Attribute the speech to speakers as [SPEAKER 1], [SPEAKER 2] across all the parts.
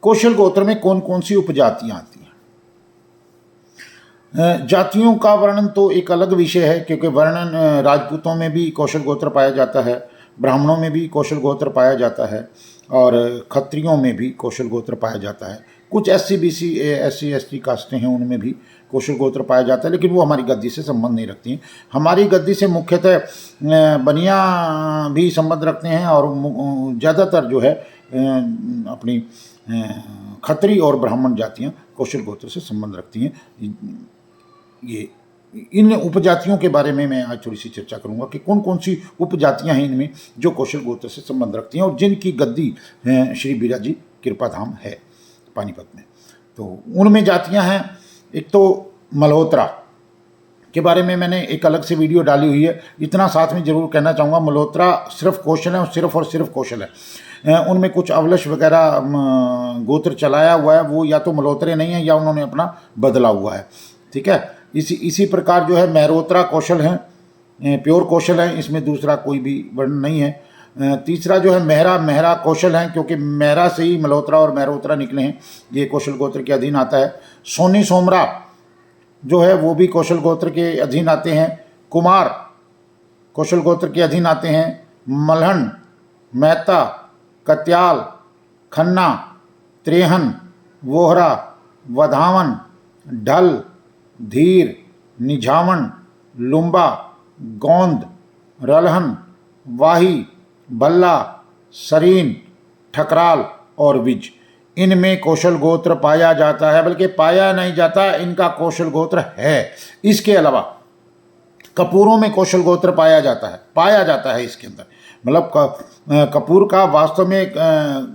[SPEAKER 1] कौशल गोत्र में कौन कौन सी उपजातियां आती हैं? जातियों का वर्णन तो एक अलग विषय है, क्योंकि वर्णन राजपूतों में भी कौशल गोत्र पाया जाता है, ब्राह्मणों में भी कौशल गोत्र पाया जाता है, और क्षत्रियों में भी कौशल गोत्र पाया जाता है। कुछ SC ST कास्टें हैं, उनमें भी कौशल गोत्र पाया जाता है, लेकिन वो हमारी गद्दी से संबंध नहीं रखती हैं। हमारी गद्दी से मुख्यतः बनिया भी संबंध रखते हैं, और ज़्यादातर जो है अपनी खत्री और ब्राह्मण जातियाँ कौशल गोत्र से संबंध रखती हैं। ये इन उपजातियों के बारे में मैं आज थोड़ी सी चर्चा करूंगा कि कौन कौन सी उपजातियां हैं इनमें जो कौशल गोत्र से संबंध रखती हैं, और जिनकी गद्दी श्री बीराजी कृपाधाम है पानीपत में। तो उनमें जातियां हैं, एक तो मल्होत्रा के बारे में मैंने एक अलग से वीडियो डाली हुई है। इतना साथ में जरूर कहना चाहूँगा, मल्होत्रा सिर्फ कौशल है और सिर्फ कौशल है। उनमें कुछ अवलश वगैरह गोत्र चलाया हुआ है, वो या तो मल्होत्रे नहीं है या उन्होंने अपना बदला हुआ है। ठीक है, इसी प्रकार जो है मेहरोत्रा कौशल है, प्योर कौशल है, इसमें दूसरा कोई भी वर्ण नहीं है। तीसरा जो है मेहरा कौशल है, क्योंकि मेहरा से ही मल्होत्रा और मेहरोत्रा निकले हैं, ये कौशल गोत्र के अधीन आता है। सोनी सोमरा जो है वो भी कौशल गोत्र के अधीन आते हैं। कुमार कौशल गोत्र के अधीन आते हैं। मल्हन, मेहता, कत्याल, खन्ना, त्रेहन, वोहरा, वधावन, ढल, धीर, निझावन, लुम्बा, गोंद, रलहन, वाही, भल्ला, सरीन, ठकराल और विज, इनमें कौशल गोत्र पाया जाता है, बल्कि पाया नहीं जाता, इनका कौशल गोत्र है। इसके अलावा कपूरों में कौशल गोत्र पाया जाता है इसके अंदर। मतलब कपूर का वास्तव में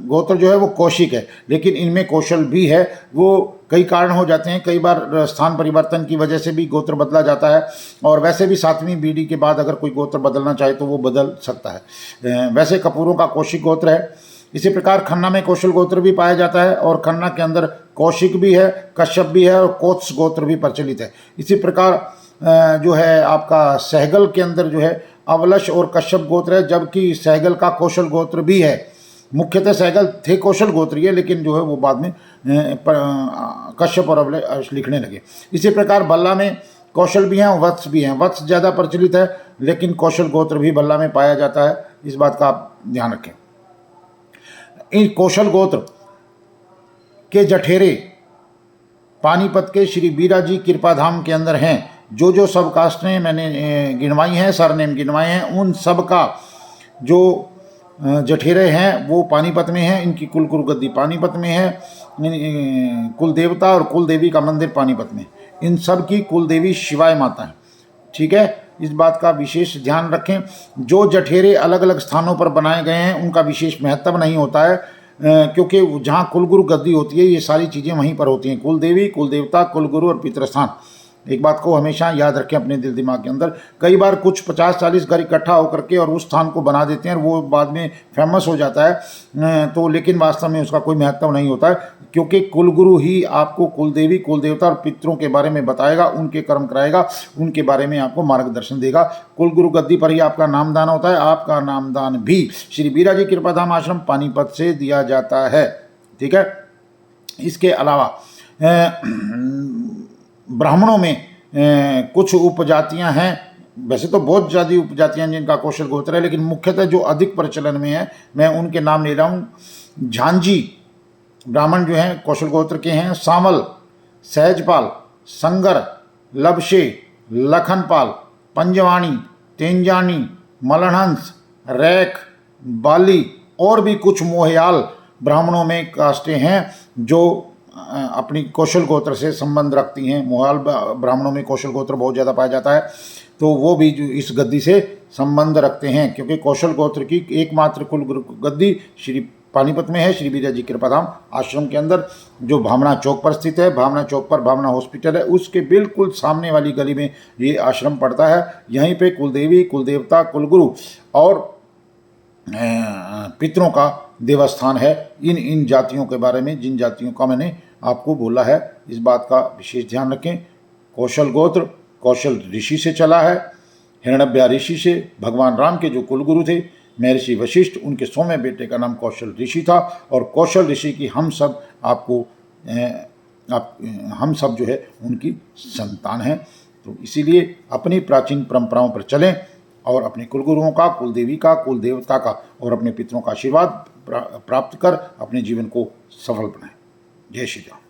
[SPEAKER 1] गोत्र जो है वो कौशिक है, लेकिन इनमें कौशल भी है। वो कई कारण हो जाते हैं, कई बार स्थान परिवर्तन की वजह से भी गोत्र बदला जाता है, और वैसे भी 7वीं बीडी के बाद अगर कोई गोत्र बदलना चाहे तो वो बदल सकता है। वैसे कपूरों का कौशिक गोत्र है। इसी प्रकार खन्ना में कौशल गोत्र भी पाया जाता है, और खन्ना के अंदर कौशिक भी है, कश्यप भी है, और कोत्स गोत्र भी प्रचलित है। इसी प्रकार जो है आपका सहगल के अंदर जो है अवलश और कश्यप गोत्र है, जबकि सहगल का कौशल गोत्र भी है। मुख्यतः सहगल थे कौशल गोत्रीय, लेकिन जो है वो बाद में कश्यप और अवलश लिखने लगे। इसी प्रकार भल्ला में कौशल भी हैं और वत्स भी हैं। वत्स ज़्यादा प्रचलित है, लेकिन कौशल गोत्र भी भल्ला में पाया जाता है, इस बात का आप ध्यान रखें। इन कौशल गोत्र के जठेरे पानीपत के श्री बीराजी कृपाधाम के अंदर हैं। जो सब कास्टें मैंने गिनवाई हैं, सरनेम गिनवाए हैं, उन सब का जो जठेरे हैं वो पानीपत में हैं। इनकी कुल गुरुगद्दी पानीपत में है। कुल देवता और कुल देवी का मंदिर पानीपत में। इन सब की कुल देवी शिवाय माता है। ठीक है, इस बात का विशेष ध्यान रखें। जो जठेरे अलग अलग स्थानों पर बनाए गए हैं उनका विशेष महत्व नहीं होता है, क्योंकि जहाँ कुलगुरु गद्दी होती है ये सारी चीज़ें वहीं पर होती हैं। कुल देवी, कुल देवता, कुलगुरु और पितृस्थान। एक बात को हमेशा याद रखें अपने दिल दिमाग के अंदर। कई बार कुछ 50-40 घर इकट्ठा होकर के और उस स्थान को बना देते हैं और वो बाद में फेमस हो जाता है, तो लेकिन वास्तव में उसका कोई महत्व नहीं होता है, क्योंकि कुलगुरु ही आपको कुल देवी, कुल देवता और पितरों के बारे में बताएगा, उनके कर्म कराएगा, उनके बारे में आपको मार्गदर्शन देगा। कुलगुरु गद्दी पर ही आपका नामदान होता है। आपका नामदान भी श्री बीराजी कृपाधाम आश्रम पानीपत से दिया जाता है। ठीक है, इसके अलावा ब्राह्मणों में कुछ उपजातियां हैं। वैसे तो बहुत ज़्यादा उपजातियां हैं जिनका कौशल गोत्र है, लेकिन मुख्यतः जो अधिक प्रचलन में है मैं उनके नाम ले रहा हूँ। झांझी ब्राह्मण जो हैं कौशल गोत्र के हैं। सांवल, सहजपाल, संगर, लबशे, लखनपाल, पंजवाणी, तेंजानी, मलहंस, रैख, बाली और भी कुछ मोहयाल ब्राह्मणों में कास्टें हैं जो अपनी कौशल गोत्र से संबंध रखती हैं। मोहाल ब्राह्मणों में कौशल गोत्र बहुत ज़्यादा पाया जाता है, तो वो भी इस गद्दी से संबंध रखते हैं, क्योंकि कौशल गोत्र की एकमात्र कुल गद्दी श्री पानीपत में है, श्री बीराजी कृपाधाम आश्रम के अंदर, जो भावना चौक पर स्थित है। भावना चौक पर भावना हॉस्पिटल है, उसके बिल्कुल सामने वाली गली में ये आश्रम पड़ता है। यहीं पे कुलदेवी, कुलदेवता, कुलगुरु और पितरों का देवस्थान है। इन जातियों के बारे में, जिन जातियों का मैंने आपको बोला है, इस बात का विशेष ध्यान रखें। कौशल गोत्र कौशल ऋषि से चला है, हिरण्यव्या ऋषि से। भगवान राम के जो कुलगुरु थे महर्षि वशिष्ठ, उनके 100वें बेटे का नाम कौशल ऋषि था, और कौशल ऋषि की हम सब हम सब जो है उनकी संतान हैं। तो इसीलिए अपनी प्राचीन परंपराओं पर चलें और अपने कुलगुरुओं का, कुलदेवी का, कुल देवता का और अपने पितरों का आशीर्वाद प्राप्त कर अपने जीवन को सफल बनाएं। जय श्री राम।